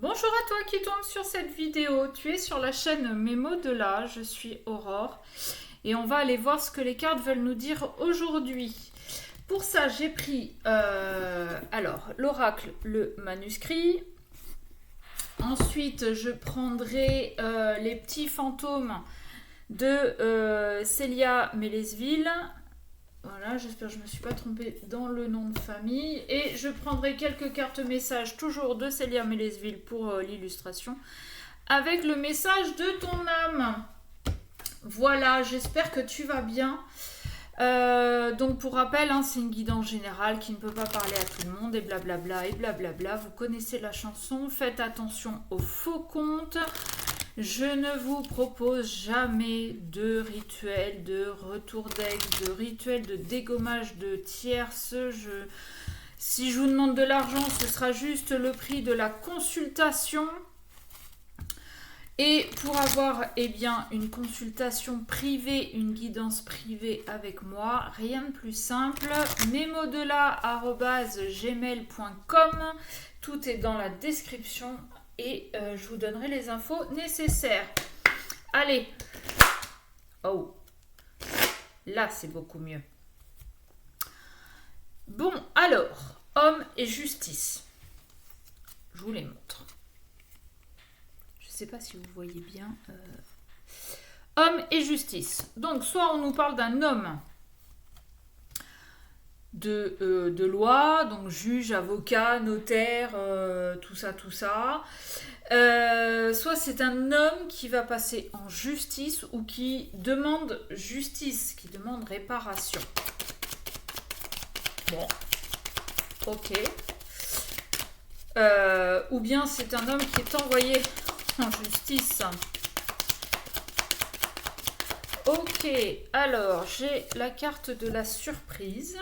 Bonjour à toi qui tombe sur cette vidéo. Tu es sur la chaîne Mémo de là. Je suis Aurore et on va aller voir ce que les cartes veulent nous dire aujourd'hui. Pour ça, j'ai pris l'oracle, le manuscrit. Ensuite, je prendrai les petits fantômes de Célia Mélesville. Voilà, j'espère que je ne me suis pas trompée dans le nom de famille. Et je prendrai quelques cartes messages, toujours de Célia Mélesville pour l'illustration, avec le message de ton âme. Voilà, j'espère que tu vas bien. Donc pour rappel, c'est une guidance générale qui ne peut pas parler à tout le monde et blablabla et blablabla. Vous connaissez la chanson, faites attention aux faux comptes. Je ne vous propose jamais de rituel de retour d'ex, de rituel de dégommage de tierces. Si je vous demande de l'argent, ce sera juste le prix de la consultation. Et pour avoir une consultation privée, une guidance privée avec moi, rien de plus simple, memodela@gmail.com. Tout est dans la description et je vous donnerai les infos nécessaires. Allez. Oh. Là, c'est beaucoup mieux. Bon, alors, homme et justice. Je vous les montre. Je ne sais pas si vous voyez bien. Homme et justice. Donc, soit on nous parle d'un homme de loi, donc juge, avocat, notaire, tout ça. Soit c'est un homme qui va passer en justice ou qui demande justice, qui demande réparation. Bon, ok. Ou bien c'est un homme qui est envoyé en justice. Ok, alors j'ai la carte de la surprise.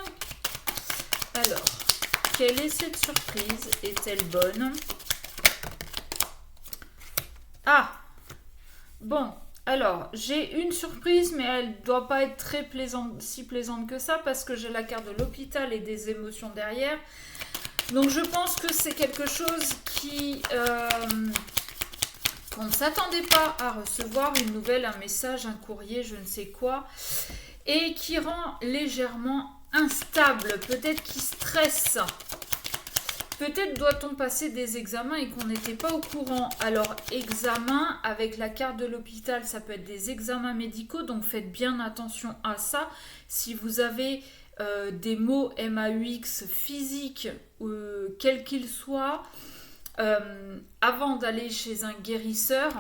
Alors, quelle est cette surprise? Est-elle bonne? Ah! Bon, alors, j'ai une surprise, mais elle ne doit pas être très plaisante, si plaisante que ça, parce que j'ai la carte de l'hôpital et des émotions derrière. Donc, je pense que c'est quelque chose qu'on ne s'attendait pas à recevoir, une nouvelle, un message, un courrier, je ne sais quoi, et qui rend légèrement instable, peut-être qui stresse. Peut-être doit-on passer des examens et qu'on n'était pas au courant. Alors, examen, avec la carte de l'hôpital, ça peut être des examens médicaux, donc faites bien attention à ça. Si vous avez des maux MAUX physiques, quels qu'ils soient, avant d'aller chez un guérisseur,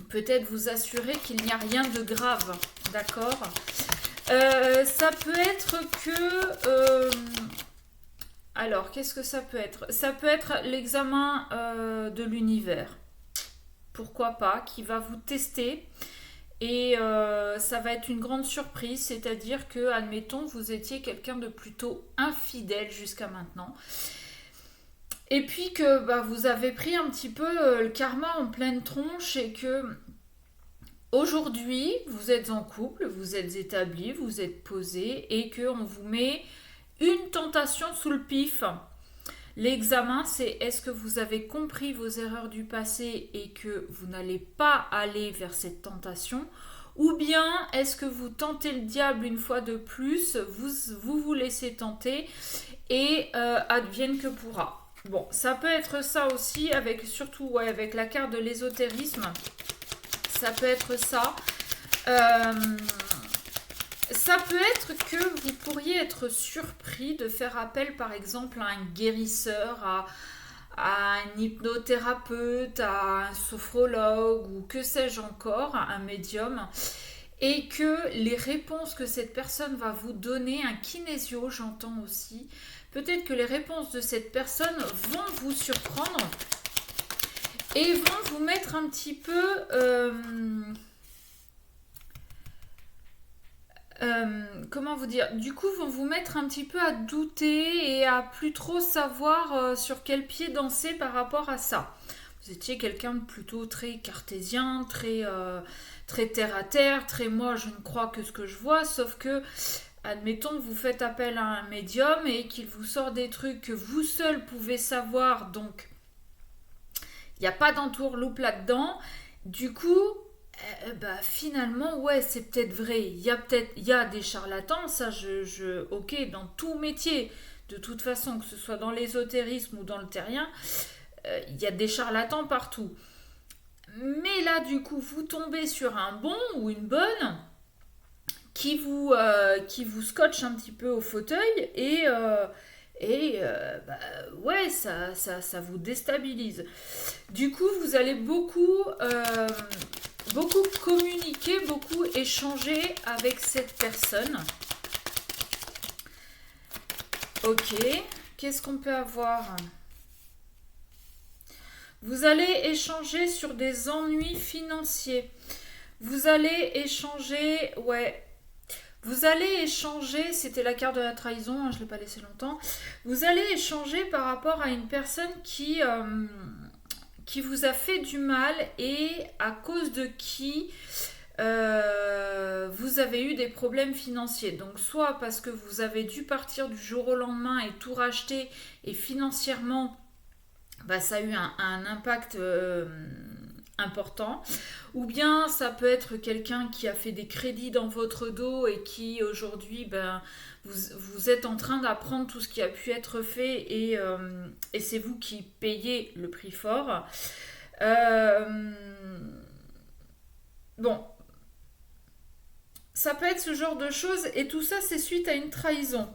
peut-être vous assurer qu'il n'y a rien de grave, d'accord ? Ça peut être que... alors, qu'est-ce que ça peut être? Ça peut être l'examen de l'univers. Pourquoi pas, qui va vous tester. Et ça va être une grande surprise, c'est-à-dire que, admettons, vous étiez quelqu'un de plutôt infidèle jusqu'à maintenant. Et puis que vous avez pris un petit peu le karma en pleine tronche et que aujourd'hui, vous êtes en couple, vous êtes établi, vous êtes posé et qu'on vous met une tentation sous le pif. L'examen, c'est est-ce que vous avez compris vos erreurs du passé et que vous n'allez pas aller vers cette tentation, ou bien est-ce que vous tentez le diable une fois de plus, vous laissez tenter et advienne que pourra. Bon, ça peut être ça aussi, surtout avec la carte de l'ésotérisme. Ça peut être ça. Ça peut être que vous pourriez être surpris de faire appel par exemple à un guérisseur, à un hypnothérapeute, à un sophrologue ou que sais-je encore, un médium, et que les réponses que cette personne va vous donner, un kinésio j'entends aussi, peut-être que les réponses de cette personne vont vous surprendre et vont vous mettre un petit peu... comment vous dire, du coup vont vous mettre un petit peu à douter et à plus trop savoir sur quel pied danser par rapport à ça. Vous étiez quelqu'un de plutôt très cartésien, très terre à terre, très moi je ne crois que ce que je vois, sauf que admettons que vous faites appel à un médium et qu'il vous sort des trucs que vous seul pouvez savoir, donc Il n'y a pas d'entourloupe là-dedans. Du coup, finalement, ouais, c'est peut-être vrai. Il y a des charlatans, ça, ok, dans tout métier, de toute façon, que ce soit dans l'ésotérisme ou dans le terrien, il y a des charlatans partout. Mais là, du coup, vous tombez sur un bon ou une bonne qui vous scotche un petit peu au fauteuil ouais, ça vous déstabilise. Du coup, vous allez beaucoup communiquer, beaucoup échanger avec cette personne. Ok, qu'est-ce qu'on peut avoir? Vous allez échanger sur des ennuis financiers. Vous allez échanger, ouais. Vous allez échanger, c'était la carte de la trahison, hein, je ne l'ai pas laissé longtemps. Vous allez échanger par rapport à une personne qui vous a fait du mal et à cause de qui vous avez eu des problèmes financiers. Donc soit parce que vous avez dû partir du jour au lendemain et tout racheter et financièrement, ça a eu un impact important, ou bien ça peut être quelqu'un qui a fait des crédits dans votre dos et qui aujourd'hui vous êtes en train d'apprendre tout ce qui a pu être fait et c'est vous qui payez le prix fort. Bon, ça peut être ce genre de choses et tout ça c'est suite à une trahison.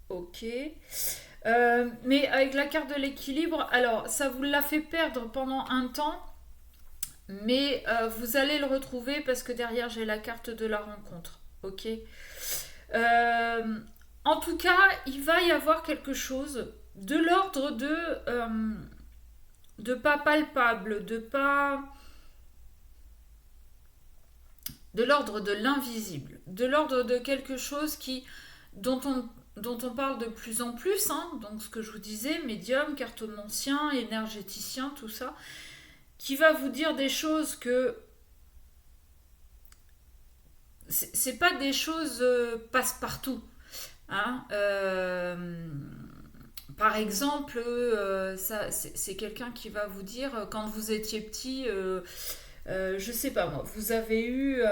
Ok. Mais avec la carte de l'équilibre, alors ça vous l'a fait perdre pendant un temps, mais vous allez le retrouver parce que derrière j'ai la carte de la rencontre. Ok. En tout cas, il va y avoir quelque chose de l'ordre de pas palpable, de l'ordre de l'invisible, de l'ordre de quelque chose dont on parle de plus en plus, hein, donc ce que je vous disais, médium, cartomancien, énergéticien, tout ça, qui va vous dire des choses que c'est pas des choses passe-partout. Hein, par exemple, c'est quelqu'un qui va vous dire quand vous étiez petit, je sais pas moi, vous avez eu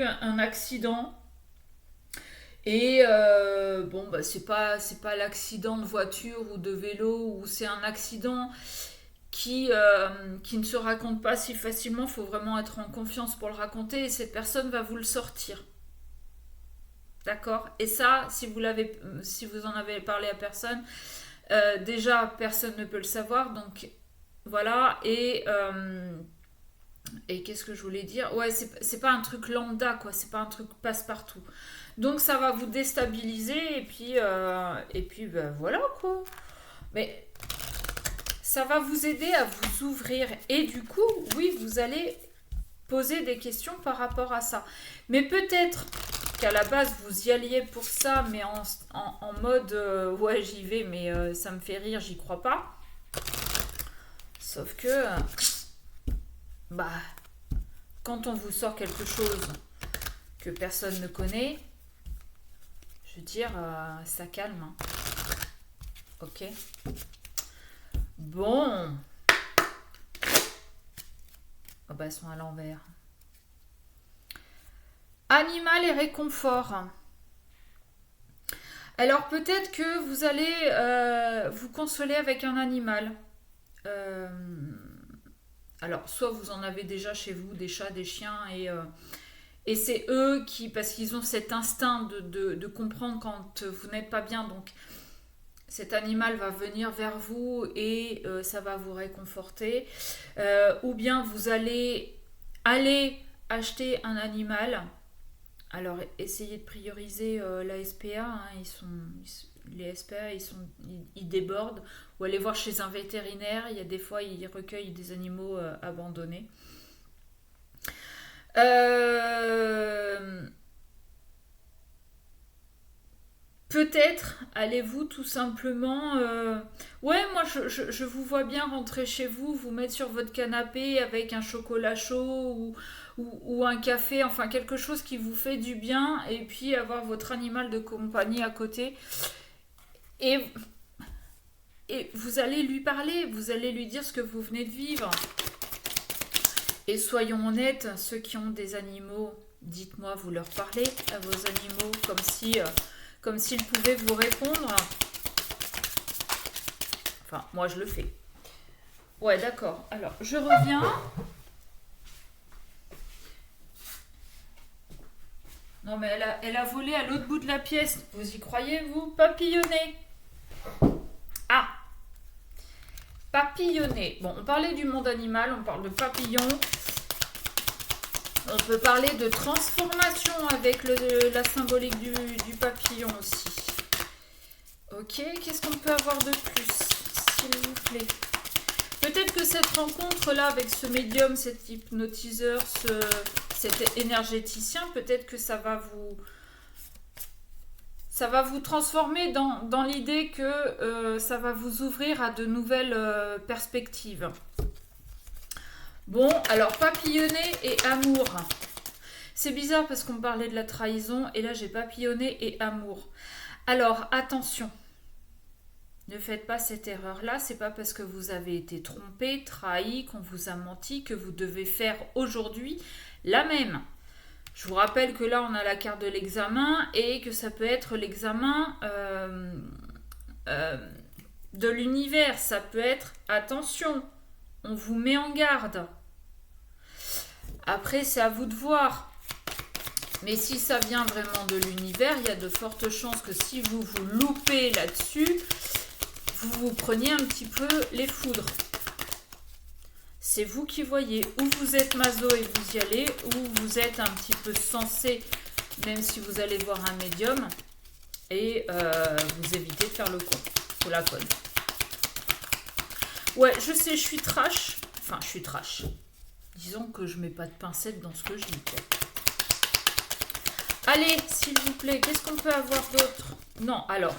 un accident. Et c'est pas l'accident de voiture ou de vélo, ou c'est un accident qui ne se raconte pas si facilement. Il faut vraiment être en confiance pour le raconter et cette personne va vous le sortir. D'accord? Et ça, si vous en avez parlé à personne, déjà personne ne peut le savoir. Donc voilà. Et qu'est-ce que je voulais dire? Ouais, c'est pas un truc lambda, quoi. C'est pas un truc passe-partout. Donc ça va vous déstabiliser et puis voilà quoi. Mais ça va vous aider à vous ouvrir et du coup, oui, vous allez poser des questions par rapport à ça. Mais peut-être qu'à la base vous y alliez pour ça, mais en mode ouais j'y vais, mais ça me fait rire, j'y crois pas. Sauf que quand on vous sort quelque chose que personne ne connaît, je veux dire, ça calme. Hein. Ok. Bon. Oh elles sont à l'envers. Animal et réconfort. Alors peut-être que vous allez vous consoler avec un animal. Alors soit vous en avez déjà chez vous, des chats, des chiens, et c'est eux parce qu'ils ont cet instinct de comprendre quand vous n'êtes pas bien, donc cet animal va venir vers vous et ça va vous réconforter. Ou bien vous allez aller acheter un animal. Alors essayez de prioriser la SPA, hein, les SPA ils débordent, ou aller voir chez un vétérinaire, il y a des fois ils recueillent des animaux abandonnés. Peut-être allez-vous tout simplement... Ouais, moi je vous vois bien rentrer chez vous, vous mettre sur votre canapé avec un chocolat chaud ou un café, enfin quelque chose qui vous fait du bien, et puis avoir votre animal de compagnie à côté. et vous allez lui parler, vous allez lui dire ce que vous venez de vivre. Et soyons honnêtes, ceux qui ont des animaux, dites-moi, vous leur parlez à vos animaux comme s'ils pouvaient vous répondre. Enfin, moi je le fais. Ouais, d'accord. Alors, je reviens. Non, mais elle a volé à l'autre bout de la pièce. Vous y croyez, vous? Papillonner. Ah! Papillonner. Bon, on parlait du monde animal, on parle de papillons. On peut parler de transformation avec la symbolique du papillon aussi. Ok, qu'est-ce qu'on peut avoir de plus, s'il vous plaît? Peut-être que cette rencontre-là avec ce médium, cet hypnotiseur, cet énergéticien, peut-être que ça va vous transformer dans l'idée que ça va vous ouvrir à de nouvelles perspectives. Bon, alors papillonner et amour. C'est bizarre parce qu'on parlait de la trahison et là j'ai papillonné et amour. Alors attention, ne faites pas cette erreur-là. C'est pas parce que vous avez été trompé, trahi, qu'on vous a menti que vous devez faire aujourd'hui la même. Je vous rappelle que là on a la carte de l'examen et que ça peut être l'examen de l'univers. Ça peut être attention, on vous met en garde. Après c'est à vous de voir. Mais si ça vient vraiment de l'univers, il y a de fortes chances que si vous vous loupez là-dessus, vous vous preniez un petit peu les foudres. C'est vous qui voyez. Où vous êtes maso et vous y allez, ou vous êtes un petit peu sensé, même si vous allez voir un médium, et vous évitez de faire le con ou la conne. Ouais, je sais, je suis trash. Enfin, je suis trash. Disons que je mets pas de pincettes dans ce que je dis, quoi. Allez, s'il vous plaît, qu'est-ce qu'on peut avoir d'autre? Non, alors.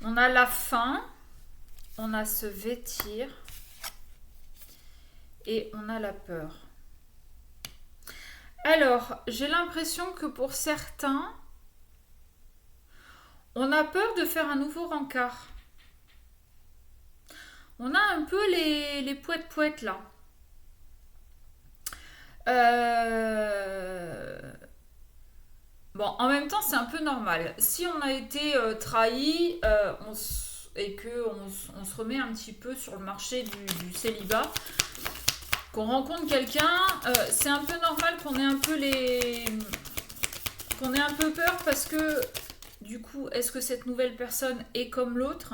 On a la faim, on a se vêtir et on a la peur. Alors, j'ai l'impression que pour certains, on a peur de faire un nouveau rencard. On a un peu les poètes-poètes là. Bon, en même temps, c'est un peu normal. Si on a été trahi et qu'on se remet un petit peu sur le marché du célibat, qu'on rencontre quelqu'un, c'est un peu normal qu'on ait un peu qu'on ait un peu peur parce que du coup, est-ce que cette nouvelle personne est comme l'autre?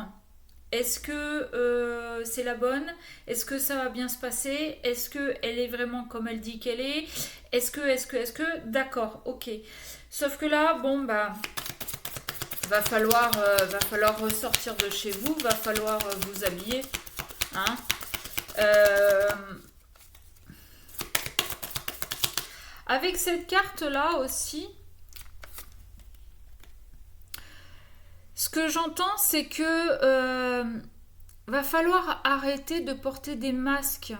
Est-ce que c'est la bonne? Est-ce que ça va bien se passer? Est-ce qu'elle est vraiment comme elle dit qu'elle est? Est-ce que... D'accord, ok. Sauf que là, bon, bah, va falloir ressortir de chez vous, va falloir vous habiller. Hein? Avec cette carte-là aussi, ce que j'entends, c'est que va falloir arrêter de porter des masques.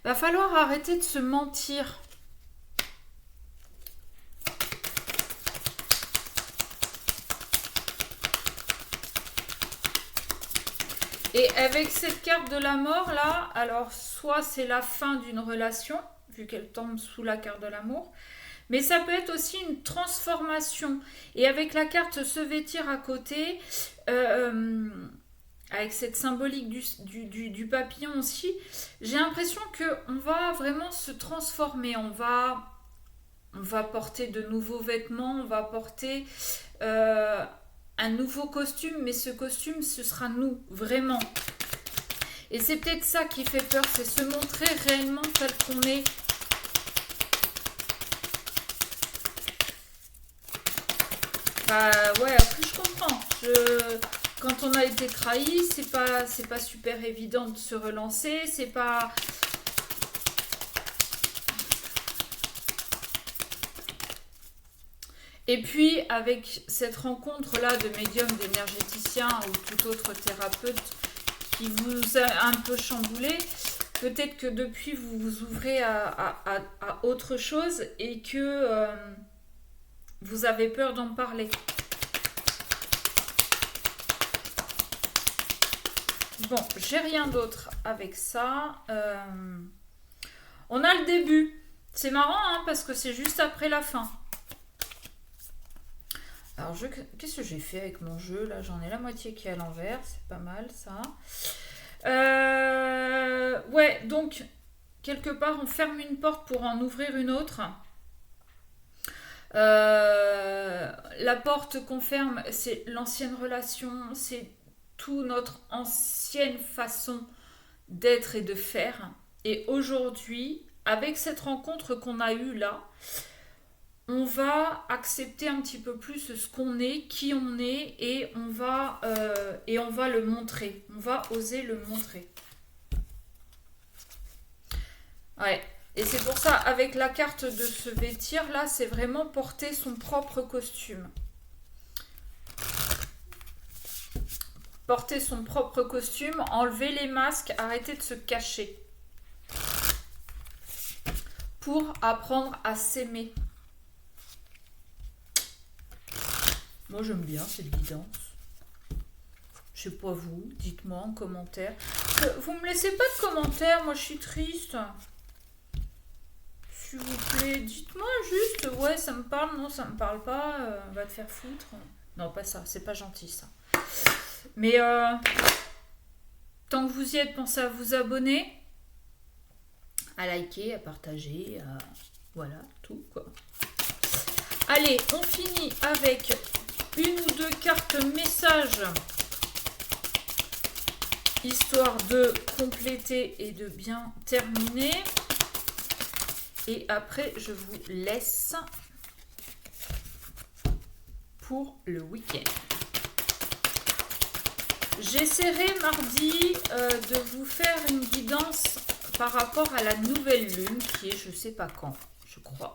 Va falloir arrêter de se mentir. Et avec cette carte de la mort là, alors soit c'est la fin d'une relation, vu qu'elle tombe sous la carte de l'amour, mais ça peut être aussi une transformation. Et avec la carte se vêtir à côté, avec cette symbolique du papillon aussi, j'ai l'impression qu'on va vraiment se transformer. On va porter de nouveaux vêtements, on va porter un nouveau costume, mais ce costume, ce sera nous, vraiment. Et c'est peut-être ça qui fait peur, c'est se montrer réellement tel qu'on est. Bah ouais, après je comprends. Quand on a été trahi, c'est pas super évident de se relancer, c'est pas... Et puis, avec cette rencontre-là de médium, d'énergéticien ou tout autre thérapeute qui vous a un peu chamboulé, Peut-être que depuis, vous vous ouvrez à autre chose et que vous avez peur d'en parler. Bon, j'ai rien d'autre avec ça. On a le début. C'est marrant, hein, parce que c'est juste après la fin. Alors, qu'est-ce que j'ai fait avec mon jeu? Là, j'en ai la moitié qui est à l'envers. C'est pas mal, ça. Ouais, donc, quelque part, on ferme une porte pour en ouvrir une autre. La porte qu'on ferme, c'est l'ancienne relation, c'est toute notre ancienne façon d'être et de faire. Et aujourd'hui, avec cette rencontre qu'on a eue là, on va accepter un petit peu plus ce qu'on est, qui on est, et on va le montrer. On va oser le montrer. Ouais. Et c'est pour ça, avec la carte de se vêtir, là, c'est vraiment porter son propre costume. Porter son propre costume, enlever les masques, arrêter de se cacher. Pour apprendre à s'aimer. Moi, j'aime bien cette guidance. Je sais pas vous, dites-moi en commentaire. Vous me laissez pas de commentaires, moi je suis triste. S'il vous plaît, dites-moi juste, ouais, ça me parle, non, ça me parle pas, va te faire foutre. Non, pas ça, c'est pas gentil ça. Mais tant que vous y êtes, pensez à vous abonner, à liker, à partager, voilà, tout quoi. Allez, on finit avec une ou deux cartes messages, histoire de compléter et de bien terminer. Et après, je vous laisse pour le week-end. J'essaierai mardi de vous faire une guidance par rapport à la nouvelle lune qui est je sais pas quand, je crois.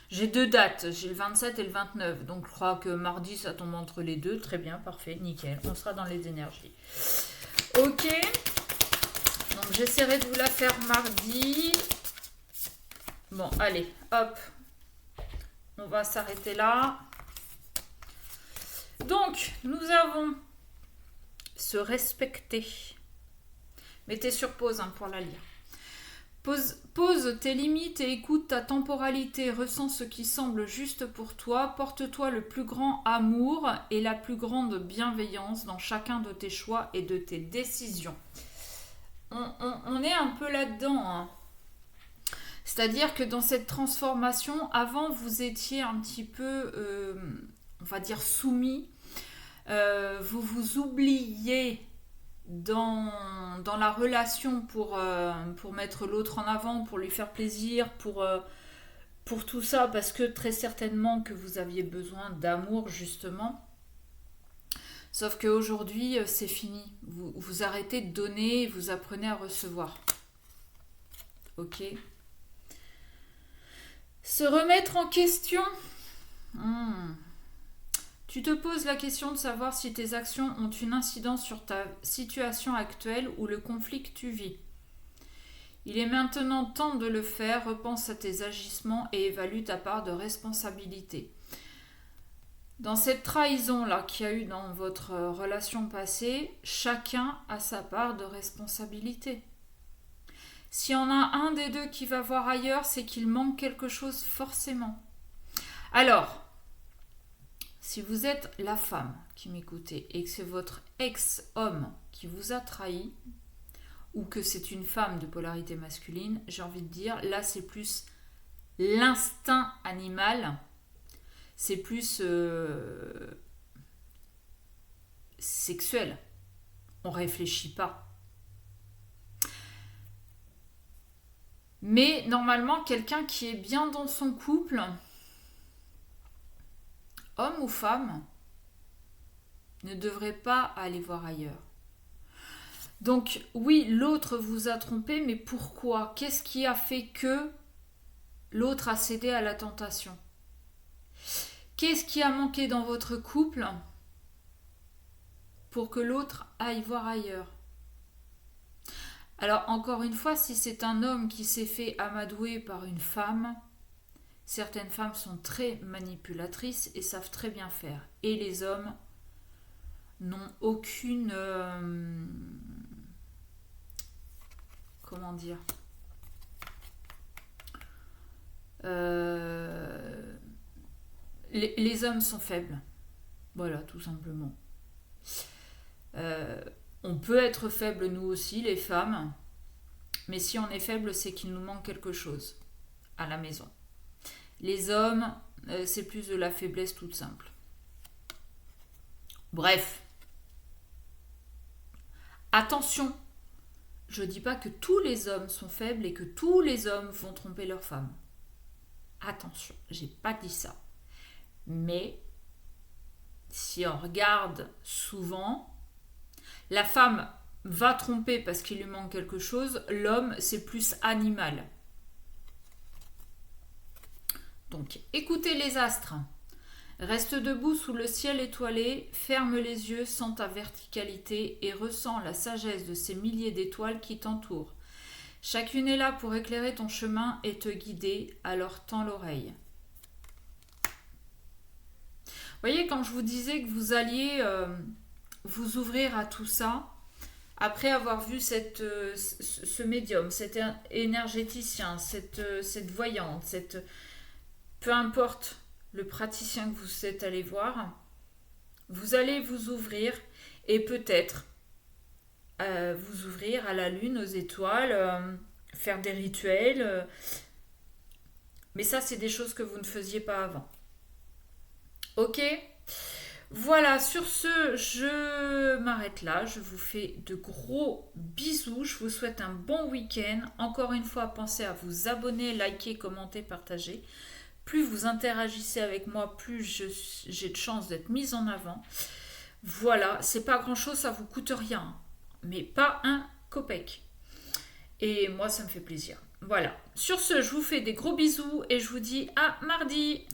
J'ai deux dates, j'ai le 27 et le 29. Donc je crois que mardi ça tombe entre les deux. Très bien, parfait, nickel. On sera dans les énergies. Ok. Donc j'essaierai de vous la faire mardi. Bon, allez, hop. On va s'arrêter là. Donc, nous avons se respecter. Mettez sur pause hein, pour la lire. Pose tes limites et écoute ta temporalité. Ressens ce qui semble juste pour toi. Porte-toi le plus grand amour et la plus grande bienveillance dans chacun de tes choix et de tes décisions. On est un peu là-dedans, hein. C'est-à-dire que dans cette transformation, avant vous étiez un petit peu, on va dire, soumis. Vous vous oubliez dans la relation pour mettre l'autre en avant, pour lui faire plaisir, pour tout ça, parce que très certainement que vous aviez besoin d'amour, justement. Sauf qu'aujourd'hui, c'est fini. Vous arrêtez de donner et vous apprenez à recevoir. Ok ? Se remettre en question. Tu te poses la question de savoir si tes actions ont une incidence sur ta situation actuelle ou le conflit que tu vis. Il est maintenant temps de le faire. Repense à tes agissements et évalue ta part de responsabilité. Dans cette trahison-là qu'il y a eu dans votre relation passée, chacun a sa part de responsabilité. S'il y en a un des deux qui va voir ailleurs, c'est qu'il manque quelque chose forcément. Alors, si vous êtes la femme qui m'écoutez et que c'est votre ex-homme qui vous a trahi, ou que c'est une femme de polarité masculine, j'ai envie de dire, là c'est plus l'instinct animal, c'est plus sexuel. On ne réfléchit pas. Mais normalement, quelqu'un qui est bien dans son couple, homme ou femme, ne devrait pas aller voir ailleurs. Donc oui, l'autre vous a trompé, mais pourquoi ? Qu'est-ce qui a fait que l'autre a cédé à la tentation ? Qu'est-ce qui a manqué dans votre couple pour que l'autre aille voir ailleurs ? Alors, encore une fois, si c'est un homme qui s'est fait amadouer par une femme, certaines femmes sont très manipulatrices et savent très bien faire. Et les hommes n'ont aucune... comment dire les hommes sont faibles. Voilà, tout simplement. On peut être faible nous aussi, les femmes, mais si on est faible, c'est qu'il nous manque quelque chose à la maison. Les hommes, c'est plus de la faiblesse toute simple. Bref. Attention, je ne dis pas que tous les hommes sont faibles et que tous les hommes vont tromper leurs femmes. Attention, j'ai pas dit ça. Mais si on regarde souvent, la femme va tromper parce qu'il lui manque quelque chose, l'homme c'est plus animal. Donc écoutez les astres. Reste debout sous le ciel étoilé, ferme les yeux, sens ta verticalité et ressens la sagesse de ces milliers d'étoiles qui t'entourent. Chacune est là pour éclairer ton chemin et te guider, alors tends l'oreille. Vous voyez, quand je vous disais que vous alliez vous ouvrir à tout ça, après avoir vu ce médium, cet énergéticien, cette voyante, peu importe le praticien que vous êtes allé voir, vous allez vous ouvrir et peut-être vous ouvrir à la lune, aux étoiles, faire des rituels. Mais ça, c'est des choses que vous ne faisiez pas avant. Ok ? Voilà, sur ce, je m'arrête là. Je vous fais de gros bisous. Je vous souhaite un bon week-end. Encore une fois, pensez à vous abonner, liker, commenter, partager. Plus vous interagissez avec moi, plus j'ai de chances d'être mise en avant. Voilà, c'est pas grand-chose, ça vous coûte rien. Mais pas un copec. Et moi, ça me fait plaisir. Voilà. Sur ce, je vous fais des gros bisous et je vous dis à mardi.